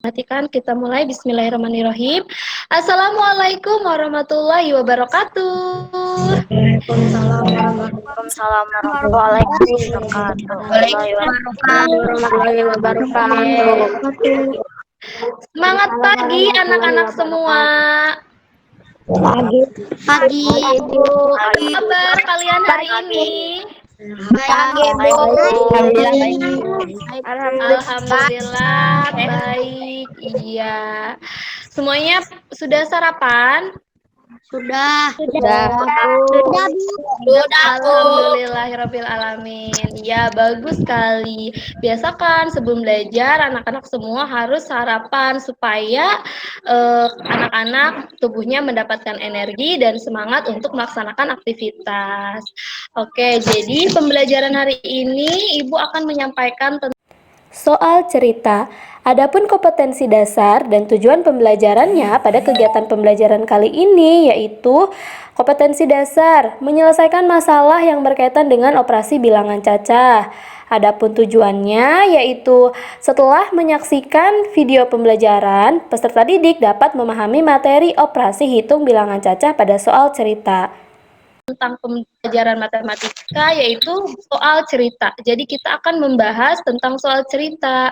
Matikan, kita mulai. Bismillahirrahmanirrahim. Assalamualaikum warahmatullahi wabarakatuh. Waalaikumsalam warahmatullahi wabarakatuh. Semangat pagi anak-anak semua. Pagi, Ibu. Apa kabar kalian hari ini? Alhamdulillah baik. Iya. Semuanya sudah sarapan? Sudah. Alhamdulillahirrabbilalamin. Ya, bagus sekali. Biasakan sebelum belajar anak-anak semua harus sarapan supaya anak-anak tubuhnya mendapatkan energi dan semangat untuk melaksanakan aktivitas. Oke, jadi pembelajaran hari ini Ibu akan menyampaikan tentang soal cerita. Adapun kompetensi dasar dan tujuan pembelajarannya pada kegiatan pembelajaran kali ini yaitu kompetensi dasar, menyelesaikan masalah yang berkaitan dengan operasi bilangan cacah. Adapun tujuannya yaitu setelah menyaksikan video pembelajaran, peserta didik dapat memahami materi operasi hitung bilangan cacah pada soal cerita. Tentang pembelajaran matematika yaitu soal cerita. Jadi kita akan membahas tentang soal cerita.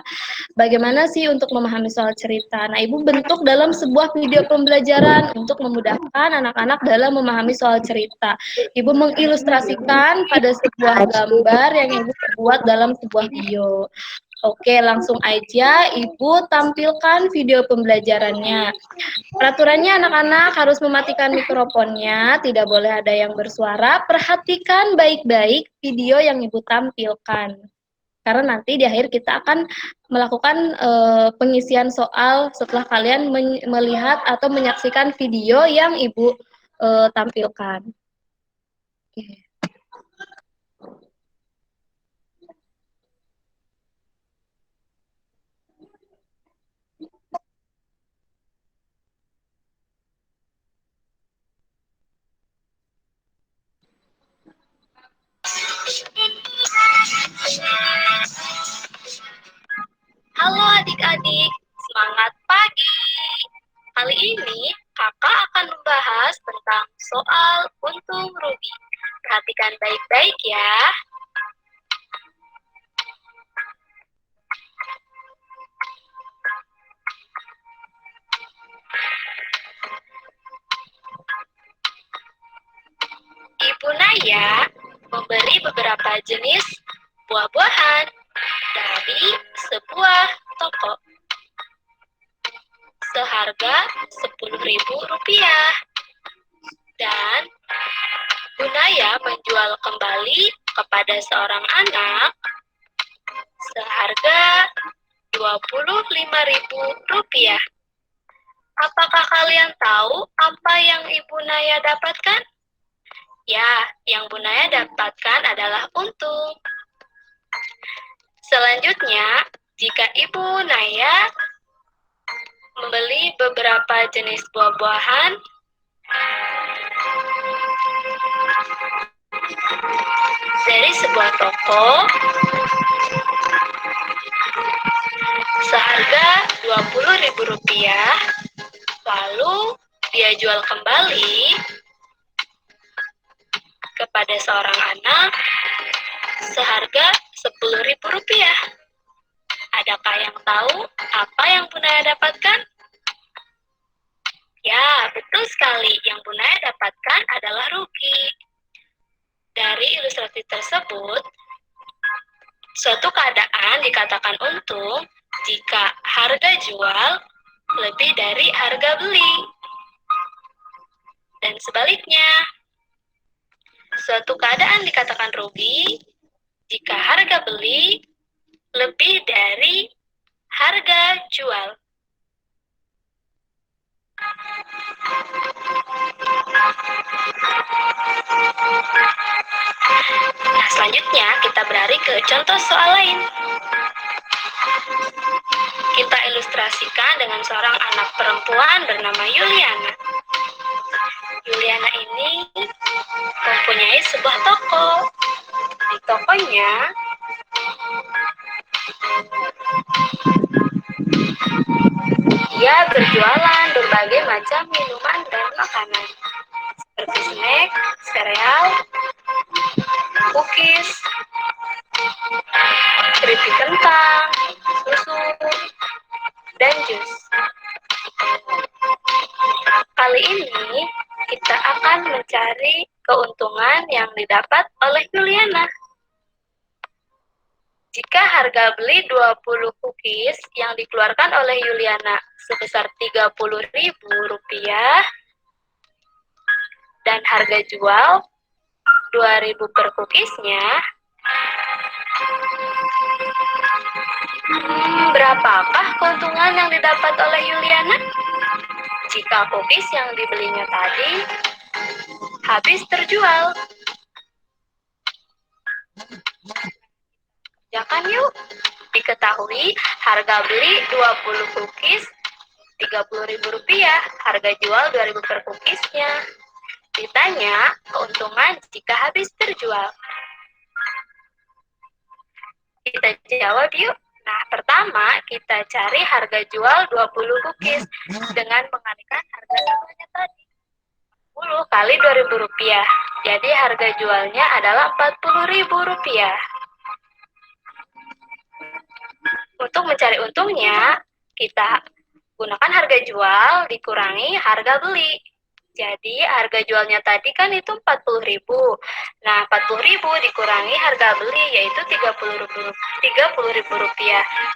Bagaimana sih untuk memahami soal cerita? Nah, Ibu bentuk dalam sebuah video pembelajaran untuk memudahkan anak-anak dalam memahami soal cerita. Ibu mengilustrasikan pada sebuah gambar yang Ibu buat dalam sebuah video. Oke, langsung aja Ibu tampilkan video pembelajarannya. Peraturannya anak-anak harus mematikan mikrofonnya, tidak boleh ada yang bersuara. Perhatikan baik-baik video yang Ibu tampilkan. Karena nanti di akhir kita akan melakukan pengisian soal setelah kalian melihat atau menyaksikan video yang Ibu tampilkan. Oke. Halo adik-adik, semangat pagi. Kali ini kakak akan membahas tentang soal untung rugi. Perhatikan baik-baik ya. Ibu Naya membeli beberapa jenis buah-buahan dari sebuah toko seharga Rp10.000 dan Bu Naya menjual kembali kepada seorang anak seharga Rp25.000. Apakah kalian tahu apa yang Ibu Naya dapatkan? Ya, yang Bu Naya dapatkan adalah untung. Selanjutnya, jika Ibu Naya membeli beberapa jenis buah-buahan dari sebuah toko seharga Rp20.000, lalu dia jual kembali kepada seorang anak seharga Rp10.000. Adakah yang tahu apa yang Bu Naya dapatkan? Ya, betul sekali. Yang Bu Naya dapatkan adalah rugi. Dari ilustrasi tersebut, suatu keadaan dikatakan untung jika harga jual lebih dari harga beli. Dan sebaliknya, suatu keadaan dikatakan rugi jika harga beli lebih dari harga jual. Nah, selanjutnya kita beralih ke contoh soal lain. Kita ilustrasikan dengan seorang anak perempuan bernama Yuliana. Yuliana ini mempunyai sebuah toko. Di tokonya Dia berjualan berbagai macam minuman dan makanan, seperti snack, sereal, cookies, keripik kentang, susu, dan jus. Kali ini kita akan mencari keuntungan yang didapat oleh Yuliana. Jika harga beli 20 cookies yang dikeluarkan oleh Yuliana sebesar Rp30.000 dan harga jual 2.000 per cookiesnya, berapakah keuntungan yang didapat oleh Yuliana? Jika cookies yang dibelinya tadi habis terjual. Kerjakan yuk. Diketahui harga beli 20 cookies Rp30.000, harga jual 2.000 per cookiesnya. Ditanya keuntungan jika habis terjual. Kita jawab yuk. Nah, pertama kita cari harga jual 20 cookies dengan mengalihkan harga satunya tadi. 10 kali Rp2.000. Jadi harga jualnya adalah Rp40.000. Untuk mencari untungnya, kita gunakan harga jual dikurangi harga beli. Jadi harga jualnya tadi kan itu Rp40.000. Nah, Rp40.000 dikurangi harga beli yaitu Rp30.000.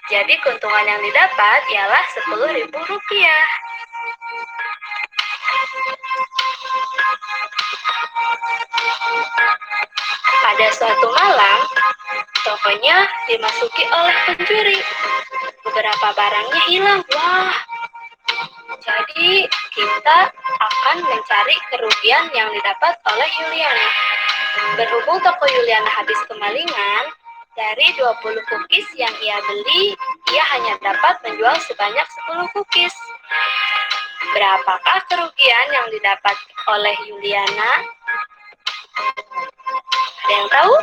Jadi keuntungan yang didapat ialah Rp10.000. Pada suatu malam, tokonya dimasuki oleh pencuri. Beberapa barangnya hilang. Wah, jadi kita akan mencari kerugian yang didapat oleh Yuliana. Berhubung toko Yuliana habis kemalingan, dari 20 cookies yang ia beli, ia hanya dapat menjual sebanyak 10 cookies. Berapakah kerugian yang didapat oleh Yuliana? Ada yang tahu?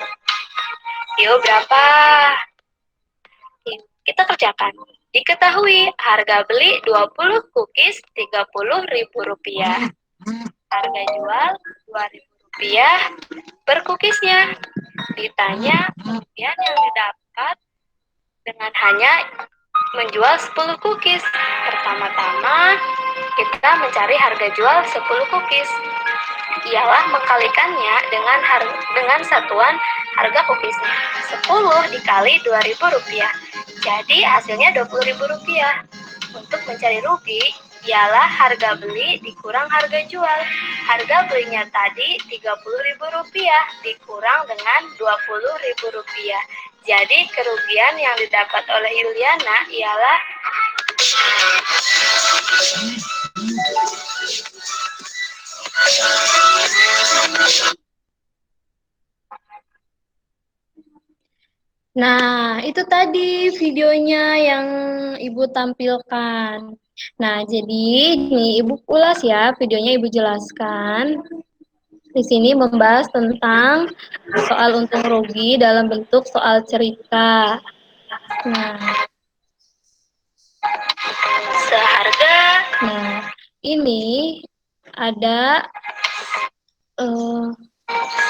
Yuk, berapa? Kita kerjakan. Diketahui harga beli 20 cookies Rp30.000. Harga jual Rp2.000 per cookiesnya. Ditanya kerugian yang didapat dengan hanya menjual 10 cookies. Pertama-tama kita mencari harga jual 10 cookies. Ialah mengkalikannya dengan satuan harga cookiesnya. 10 dikali Rp2.000. Jadi hasilnya Rp20.000. Untuk mencari rugi, ialah harga beli dikurang harga jual. Harga belinya tadi Rp30.000 dikurang dengan Rp20.000. Jadi kerugian yang didapat oleh Yuliana ialah Nah, itu tadi videonya yang Ibu tampilkan. Nah, jadi nih Ibu ulas ya, videonya Ibu jelaskan. Di sini membahas tentang soal untung rugi dalam bentuk soal cerita. Nah, seharga. Nah, ini ada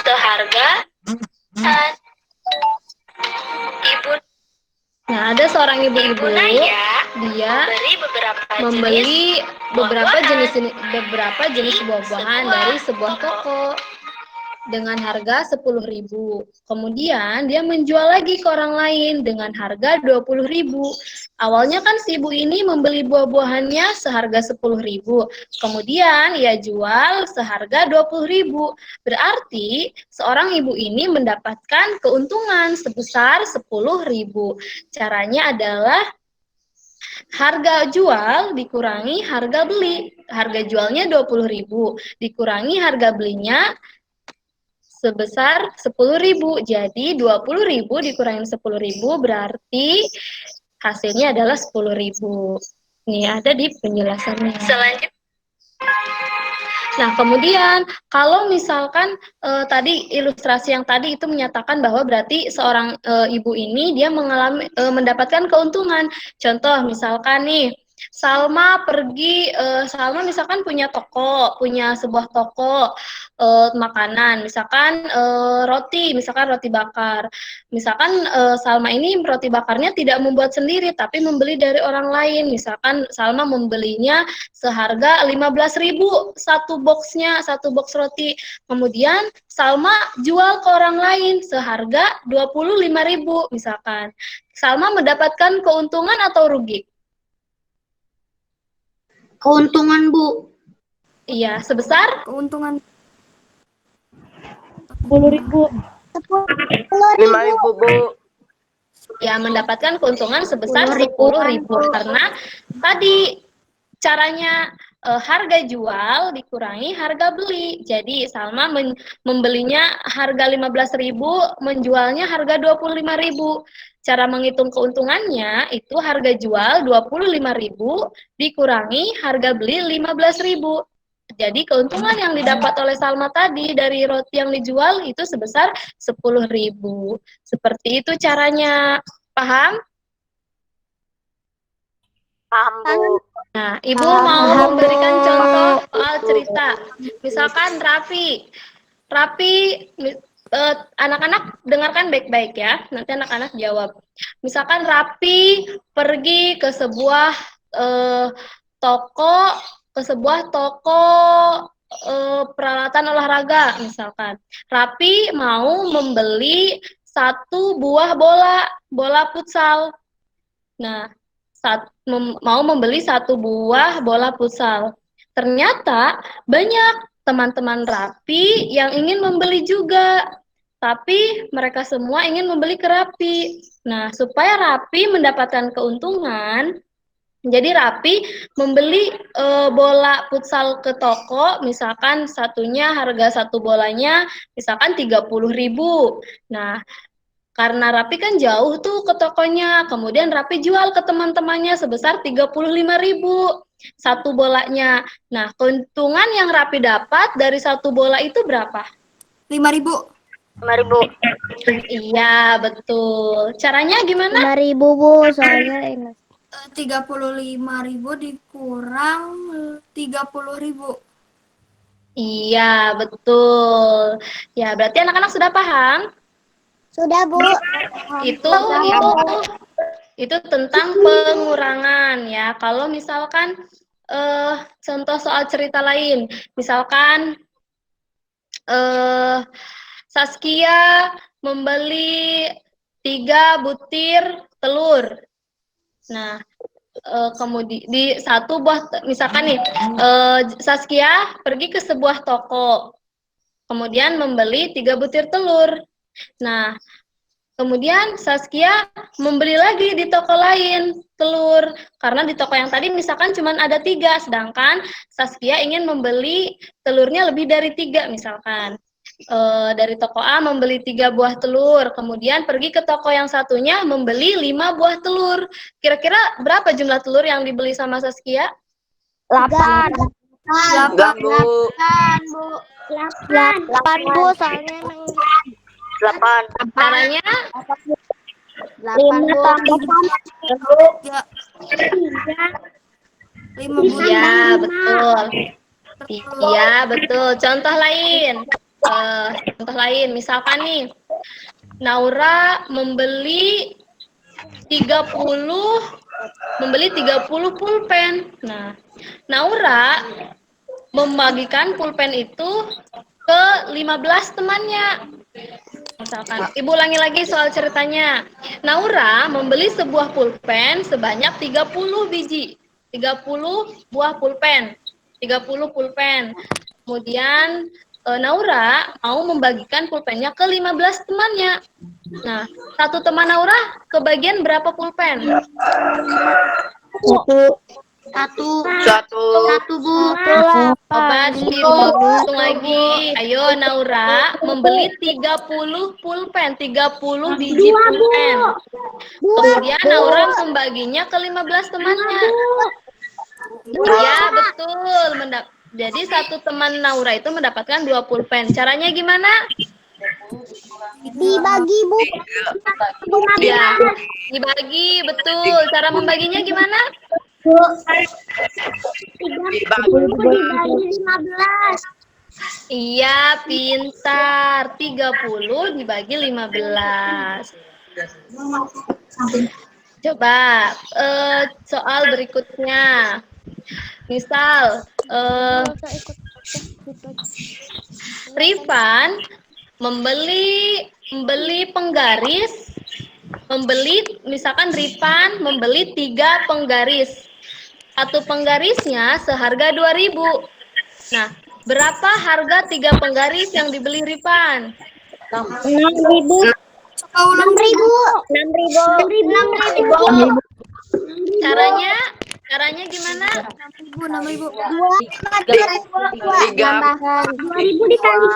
seharga ibu. Nah, ada seorang ibu-ibu, dia membeli beberapa jenis buah-buahan dari sebuah toko dengan harga Rp10.000. Kemudian dia menjual lagi ke orang lain dengan harga Rp20.000. Awalnya kan si ibu ini membeli buah-buahannya seharga Rp10.000. Kemudian ia jual seharga Rp20.000. Berarti seorang ibu ini mendapatkan keuntungan sebesar Rp10.000. Caranya adalah harga jual dikurangi harga beli. Harga jualnya Rp20.000, dikurangi harga belinya sebesar Rp10.000. Jadi Rp20.000 dikurangi Rp10.000 berarti hasilnya adalah Rp10.000. Ini ada di penjelasannya. Selanjutnya. Nah, kemudian kalau misalkan tadi ilustrasi yang tadi itu menyatakan bahwa berarti seorang ibu ini dia mendapatkan keuntungan. Contoh misalkan nih, Salma pergi, Salma misalkan punya sebuah toko makanan, misalkan roti bakar. Misalkan Salma ini roti bakarnya tidak membuat sendiri, tapi membeli dari orang lain. Misalkan Salma membelinya seharga 15.000 satu box roti. Kemudian Salma jual ke orang lain seharga 25.000 misalkan. Salma mendapatkan keuntungan atau rugi? Keuntungan, Bu. Iya, sebesar Keuntungan 10.000. 5.000, Bu. ya mendapatkan keuntungan sebesar 10.000 karena tadi caranya harga jual dikurangi harga beli. Jadi Salma membelinya harga 15.000, menjualnya harga 25.000. Cara menghitung keuntungannya itu harga jual 25.000 dikurangi harga beli 15.000. Jadi keuntungan yang didapat oleh Salma tadi dari roti yang dijual itu sebesar 10.000. Seperti itu caranya. Paham? Paham, Bu. Nah, Ibu mau memberikan contoh soal cerita. Misalkan Rapi, anak-anak dengarkan baik-baik ya. Nanti anak-anak jawab. Misalkan Rapi pergi ke sebuah toko, peralatan olahraga, misalkan. Rapi mau membeli satu buah bola futsal. Nah, mau membeli satu buah bola futsal. Ternyata banyak teman-teman Rapi yang ingin membeli juga, tapi mereka semua ingin membeli ke Rapi. Nah, supaya Rapi mendapatkan keuntungan, jadi Rapi membeli bola futsal ke toko, misalkan harga satu bolanya misalkan 30.000. Nah, karena Rapi kan jauh tuh ke tokonya, kemudian Rapi jual ke teman-temannya sebesar 35.000 satu bolanya. Nah, keuntungan yang Rapi dapat dari satu bola itu berapa? 5.000. 5.000. Iya, betul. Caranya gimana? 5.000, Bu, soalnya ini. 35.000 dikurang 30.000. Iya, betul. Ya, berarti anak-anak sudah paham? Sudah, Bu. Itu tentang pengurangan ya. Kalau misalkan contoh soal cerita lain, misalkan Saskia membeli 3 butir telur. Nah, kemudian di satu buah, misalkan nih, Saskia pergi ke sebuah toko, kemudian membeli 3 butir telur. Nah, kemudian Saskia membeli lagi di toko lain telur, karena di toko yang tadi misalkan cuma ada 3, sedangkan Saskia ingin membeli telurnya lebih dari 3 misalkan. Dari toko A membeli 3 buah telur, kemudian pergi ke toko yang satunya membeli 5 buah telur. Kira-kira berapa jumlah telur yang dibeli sama Saskia? 8. 8, Bu. 8, Bu, soalnya emang 8. Caranya 8, Bu. Ya. 5 bulan. iya, betul. Iya, betul. Contoh lain, misalkan nih, Naura membeli 30 pulpen. Nah, Naura membagikan pulpen itu ke 15 temannya. Misalkan, Ibu ulangi lagi soal ceritanya. Naura membeli sebuah pulpen sebanyak 30 biji. 30 buah pulpen. 30 pulpen. Kemudian Naura mau membagikan pulpennya ke 15 temannya. Nah, satu teman Naura kebagian berapa pulpen? Satu, Bu. Obat hitung lagi. Ayo Naura membeli 30 pulpen, 30 biji pulpen. Kemudian Naura membaginya ke 15 temannya. Iya, betul. Jadi satu teman Naura itu mendapatkan 2 pulpen. Caranya gimana? Dibagi, Bu. Ya, dibagi, betul. Cara membaginya gimana? dibagi 15. Iya, pintar. 30 dibagi 15. Coba soal berikutnya. Misal, Rifan membeli penggaris, misalkan Rifan membeli 3 penggaris. Satu penggarisnya seharga 2.000. Nah, berapa harga 3 penggaris yang dibeli Rifan? 6.000. 6.000. Caranya gimana? 6.000. 2.000 dikali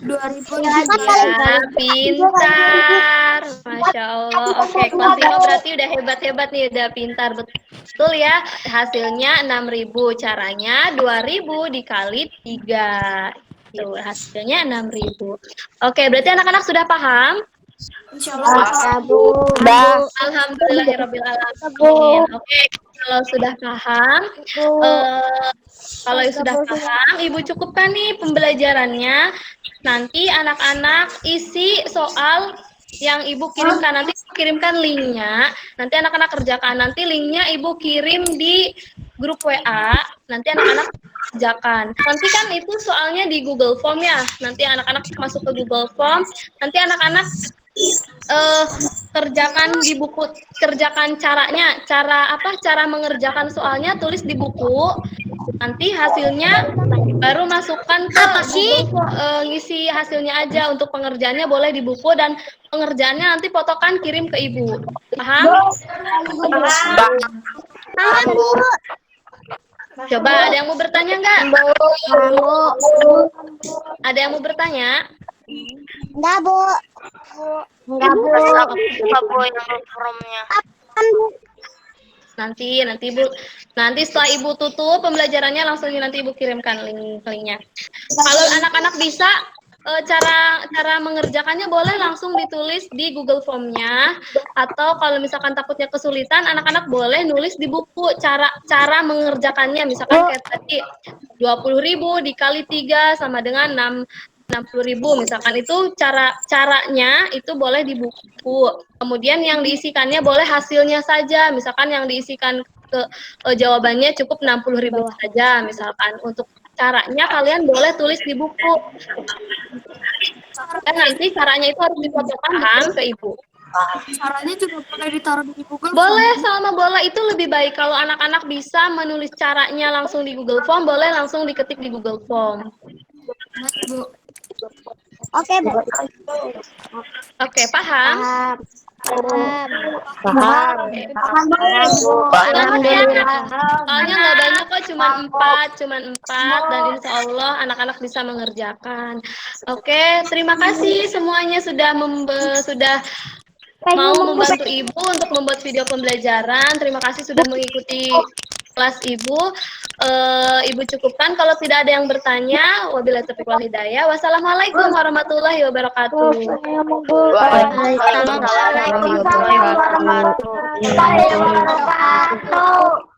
2.000 Ya, pintar. Masya Allah. Oke, kelas 5 berarti udah hebat-hebat nih, udah pintar. Betul ya, hasilnya 6.000. Caranya 2.000 dikali 3. Tuh, hasilnya 6.000. Oke, berarti anak-anak sudah paham? Insyaallah. Alhamdulillahirabbil alamin. Oke, kalau sudah paham, Ibu cukupkan nih pembelajarannya. Nanti anak-anak isi soal yang Ibu kirimkan. Nanti kirimkan linknya. Nanti anak-anak kerjakan. Nanti linknya Ibu kirim di grup WA. Nanti anak-anak kerjakan. Nanti kan itu soalnya di Google Form ya. Nanti anak-anak masuk ke Google Form. Nanti anak-anak kerjakan cara mengerjakan soalnya, tulis di buku. Nanti hasilnya baru masukkan ke ngisi hasilnya aja. Untuk pengerjaannya boleh di buku, dan pengerjaannya nanti fotokan kirim ke Ibu. Paham? Coba ada yang mau bertanya nggak? Ada yang mau bertanya? Enggak, Bu. Bu yang forumnya. Nanti setelah Ibu tutup pembelajarannya, langsung nanti Ibu kirimkan linknya. Kalau anak-anak bisa cara mengerjakannya boleh langsung ditulis di Google Form-nya, atau kalau misalkan takutnya kesulitan, anak-anak boleh nulis di buku cara mengerjakannya. Misalkan kayak tadi 20.000 dikali 3 sama dengan 60.000, misalkan itu caranya itu boleh di buku. Kemudian yang diisikannya boleh hasilnya saja, misalkan yang diisikan ke jawabannya cukup 60.000 saja, misalkan. Untuk caranya kalian boleh tulis di buku. Dan nanti caranya itu harus difotokan ke Ibu. Caranya juga boleh ditaruh di Google. Boleh, sama boleh. Itu lebih baik kalau anak-anak bisa menulis caranya langsung di Google Form, boleh langsung diketik di Google Form. Bu. Oke, Bu. Oke, paham? Paham. Selamat ya. Soalnya nggak banyak kok, cuma 4, dan insya Allah anak-anak bisa mengerjakan. Oke, terima kasih semuanya sudah mau membantu Ibu untuk membuat video pembelajaran. Terima kasih sudah mengikuti kelas Ibu. Ibu cukupkan. Kalau tidak ada yang bertanya, wabillahi taufiq wal hidayah. Wassalamualaikum warahmatullahi wabarakatuh. Waalaikumsalam warahmatullahi wabarakatuh.